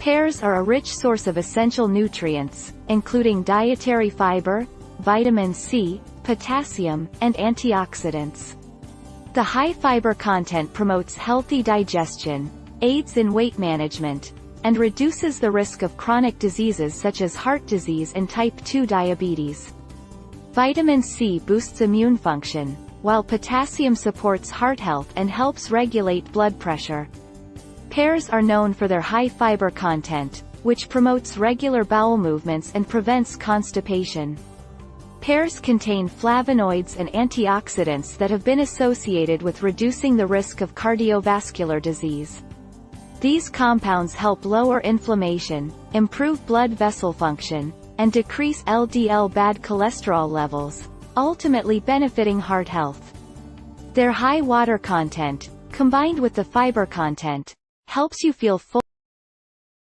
Pears are a rich source of essential nutrients, including dietary fiber, vitamin C, potassium, and antioxidants. The high fiber content promotes healthy digestion, aids in weight management, and reduces the risk of chronic diseases such as heart disease and type 2 diabetes. Vitamin C boosts immune function, while potassium supports heart health and helps regulate blood pressure. Pears are known for their high fiber content, which promotes regular bowel movements and prevents constipation. Pears contain flavonoids and antioxidants that have been associated with reducing the risk of cardiovascular disease. These compounds help lower inflammation, improve blood vessel function, and decrease LDL bad cholesterol levels, ultimately benefiting heart health. Their high water content, combined with the fiber content, helps you feel full